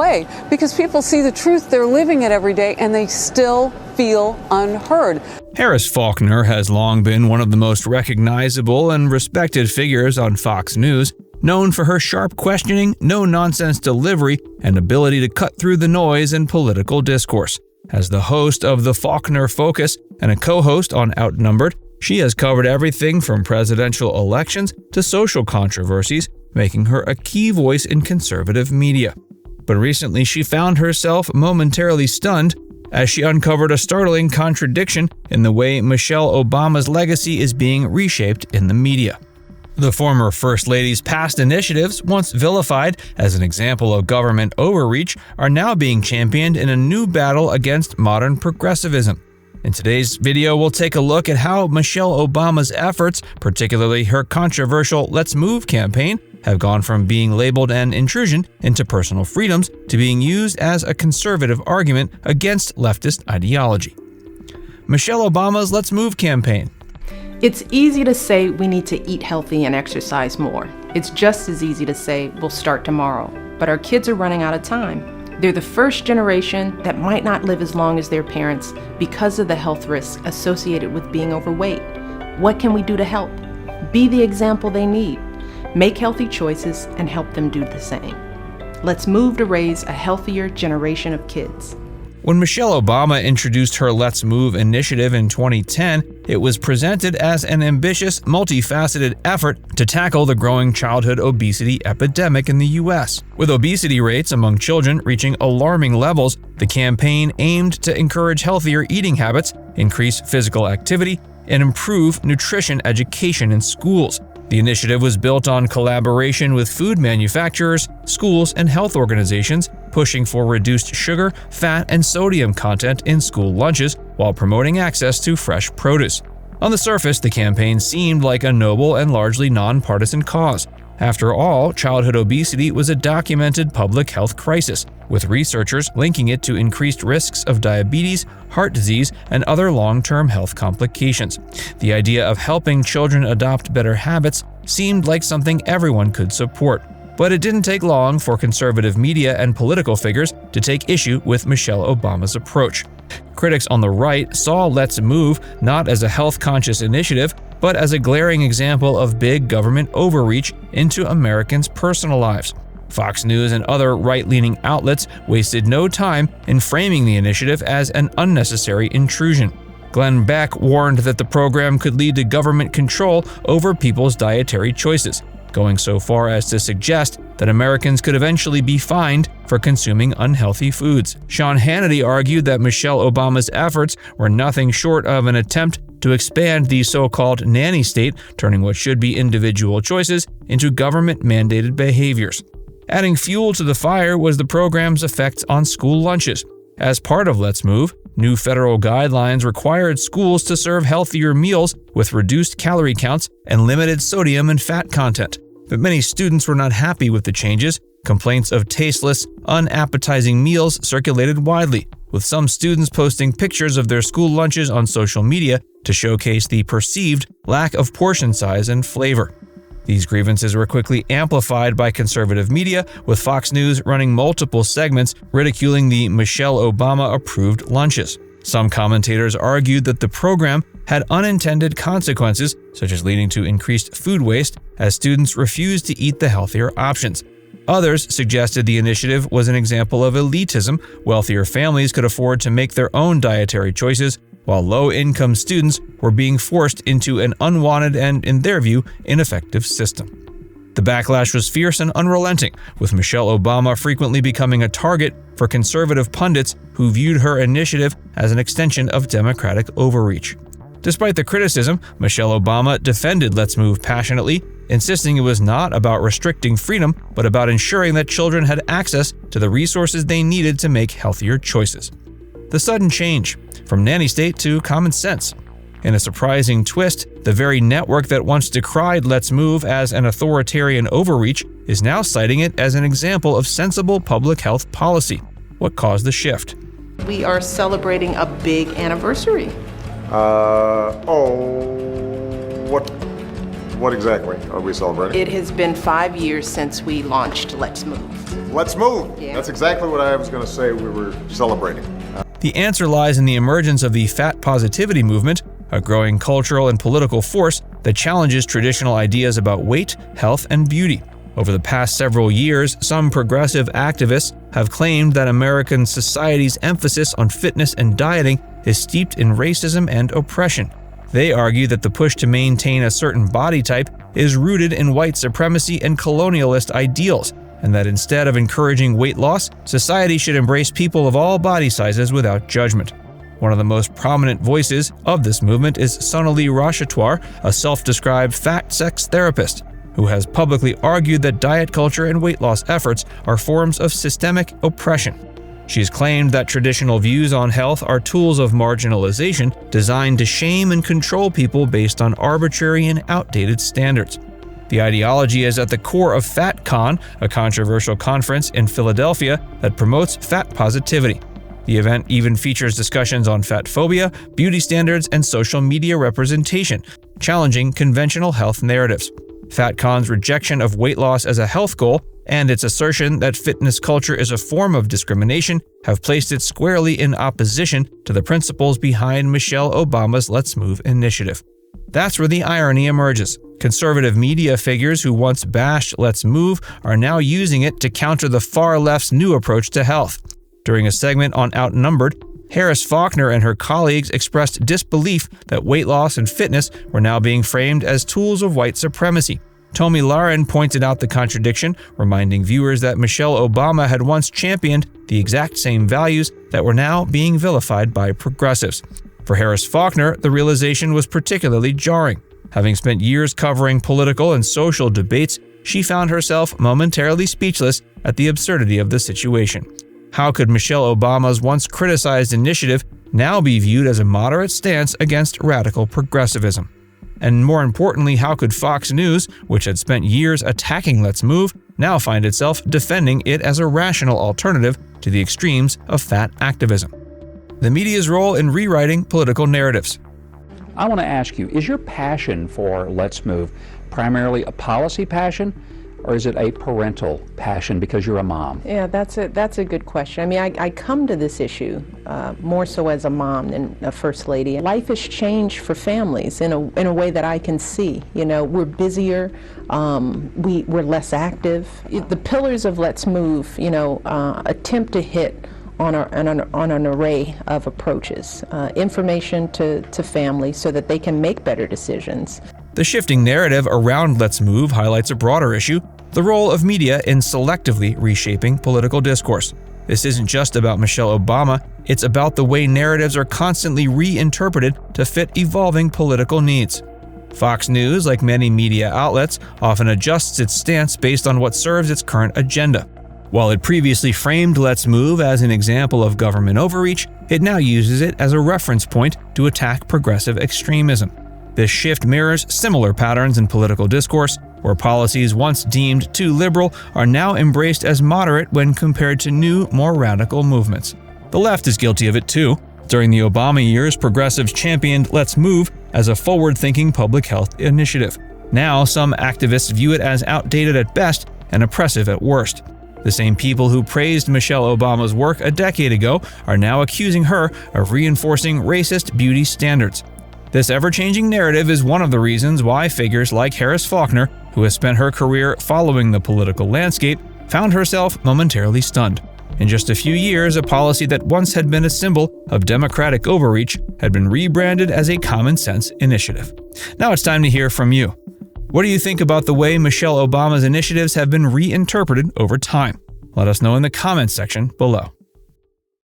way because people see the truth, they're living it every day, and they still feel unheard. Harris Faulkner has long been one of the most recognizable and respected figures on Fox News, known for her sharp questioning, no-nonsense delivery, and ability to cut through the noise in political discourse. As the host of the Faulkner Focus and a co-host on Outnumbered, she has covered everything from presidential elections to social controversies, making her a key voice in conservative media. But recently she found herself momentarily stunned as she uncovered a startling contradiction in the way Michelle Obama's legacy is being reshaped in the media. The former First Lady's past initiatives, once vilified as an example of government overreach, are now being championed in a new battle against modern progressivism. In today's video, we'll take a look at how Michelle Obama's efforts, particularly her controversial Let's Move campaign, have gone from being labeled an intrusion into personal freedoms to being used as a conservative argument against leftist ideology. Michelle Obama's Let's Move campaign. It's easy to say we need to eat healthy and exercise more. It's just as easy to say we'll start tomorrow. But our kids are running out of time. They're the first generation that might not live as long as their parents because of the health risks associated with being overweight. What can we do to help? Be the example they need. Make healthy choices and help them do the same. Let's move to raise a healthier generation of kids. When Michelle Obama introduced her Let's Move initiative in 2010, it was presented as an ambitious, multifaceted effort to tackle the growing childhood obesity epidemic in the U.S. With obesity rates among children reaching alarming levels, the campaign aimed to encourage healthier eating habits, increase physical activity, and improve nutrition education in schools. The initiative was built on collaboration with food manufacturers, schools, and health organizations, pushing for reduced sugar, fat, and sodium content in school lunches while promoting access to fresh produce. On the surface, the campaign seemed like a noble and largely nonpartisan cause. After all, childhood obesity was a documented public health crisis, with researchers linking it to increased risks of diabetes, heart disease, and other long-term health complications. The idea of helping children adopt better habits seemed like something everyone could support. But it didn't take long for conservative media and political figures to take issue with Michelle Obama's approach. Critics on the right saw Let's Move not as a health-conscious initiative, but as a glaring example of big government overreach into Americans' personal lives. Fox News and other right-leaning outlets wasted no time in framing the initiative as an unnecessary intrusion. Glenn Beck warned that the program could lead to government control over people's dietary choices, going so far as to suggest that Americans could eventually be fined for consuming unhealthy foods. Sean Hannity argued that Michelle Obama's efforts were nothing short of an attempt to expand the so-called nanny state, turning what should be individual choices into government-mandated behaviors. Adding fuel to the fire was the program's effect on school lunches. As part of Let's Move, new federal guidelines required schools to serve healthier meals with reduced calorie counts and limited sodium and fat content. But many students were not happy with the changes. Complaints of tasteless, unappetizing meals circulated widely, with some students posting pictures of their school lunches on social media to showcase the perceived lack of portion size and flavor. These grievances were quickly amplified by conservative media, with Fox News running multiple segments ridiculing the Michelle Obama-approved lunches. Some commentators argued that the program had unintended consequences, such as leading to increased food waste as students refused to eat the healthier options. Others suggested the initiative was an example of elitism. Wealthier families could afford to make their own dietary choices, while low-income students were being forced into an unwanted and, in their view, ineffective system. The backlash was fierce and unrelenting, with Michelle Obama frequently becoming a target for conservative pundits who viewed her initiative as an extension of Democratic overreach. Despite the criticism, Michelle Obama defended Let's Move passionately, insisting it was not about restricting freedom, but about ensuring that children had access to the resources they needed to make healthier choices. The sudden change, from nanny state to common sense. In a surprising twist, the very network that once decried Let's Move as an authoritarian overreach is now citing it as an example of sensible public health policy. What caused the shift? We are celebrating a big anniversary. What exactly are we celebrating? It has been 5 years since we launched Let's Move. Let's move. Yeah. That's exactly what I was going to say we were celebrating. The answer lies in the emergence of the fat positivity movement, a growing cultural and political force that challenges traditional ideas about weight, health, and beauty. Over the past several years, some progressive activists have claimed that American society's emphasis on fitness and dieting is steeped in racism and oppression. They argue that the push to maintain a certain body type is rooted in white supremacy and colonialist ideals, and that instead of encouraging weight loss, society should embrace people of all body sizes without judgment. One of the most prominent voices of this movement is Sonali Rashitwar, a self-described fat sex therapist, who has publicly argued that diet culture and weight loss efforts are forms of systemic oppression. She's claimed that traditional views on health are tools of marginalization designed to shame and control people based on arbitrary and outdated standards. The ideology is at the core of FatCon, a controversial conference in Philadelphia that promotes fat positivity. The event even features discussions on fat phobia, beauty standards, and social media representation, challenging conventional health narratives. FatCon's rejection of weight loss as a health goal and its assertion that fitness culture is a form of discrimination have placed it squarely in opposition to the principles behind Michelle Obama's Let's Move initiative. That's where the irony emerges. Conservative media figures who once bashed Let's Move are now using it to counter the far left's new approach to health. During a segment on Outnumbered, Harris Faulkner and her colleagues expressed disbelief that weight loss and fitness were now being framed as tools of white supremacy. Tomi Lahren pointed out the contradiction, reminding viewers that Michelle Obama had once championed the exact same values that were now being vilified by progressives. For Harris Faulkner, the realization was particularly jarring. Having spent years covering political and social debates, she found herself momentarily speechless at the absurdity of the situation. How could Michelle Obama's once criticized initiative now be viewed as a moderate stance against radical progressivism? And more importantly, how could Fox News, which had spent years attacking Let's Move, now find itself defending it as a rational alternative to the extremes of fat activism? The media's role in rewriting political narratives. I want to ask you, is your passion for Let's Move primarily a policy passion, or is it a parental passion because you're a mom? Yeah, that's a good question. I mean, I come to this issue more so as a mom than a first lady. Life has changed for families in a way that I can see. You know, we're busier, we're less active. The pillars of Let's Move, you know, attempt to hit on an array of approaches, information to families so that they can make better decisions. The shifting narrative around Let's Move highlights a broader issue, the role of media in selectively reshaping political discourse. This isn't just about Michelle Obama, it's about the way narratives are constantly reinterpreted to fit evolving political needs. Fox News, like many media outlets, often adjusts its stance based on what serves its current agenda. While it previously framed Let's Move as an example of government overreach, it now uses it as a reference point to attack progressive extremism. This shift mirrors similar patterns in political discourse, where policies once deemed too liberal are now embraced as moderate when compared to new, more radical movements. The left is guilty of it too. During the Obama years, progressives championed Let's Move as a forward-thinking public health initiative. Now, some activists view it as outdated at best and oppressive at worst. The same people who praised Michelle Obama's work a decade ago are now accusing her of reinforcing racist beauty standards. This ever-changing narrative is one of the reasons why figures like Harris Faulkner, who has spent her career following the political landscape, found herself momentarily stunned. In just a few years, a policy that once had been a symbol of democratic overreach had been rebranded as a common-sense initiative. Now it's time to hear from you. What do you think about the way Michelle Obama's initiatives have been reinterpreted over time? Let us know in the comments section below.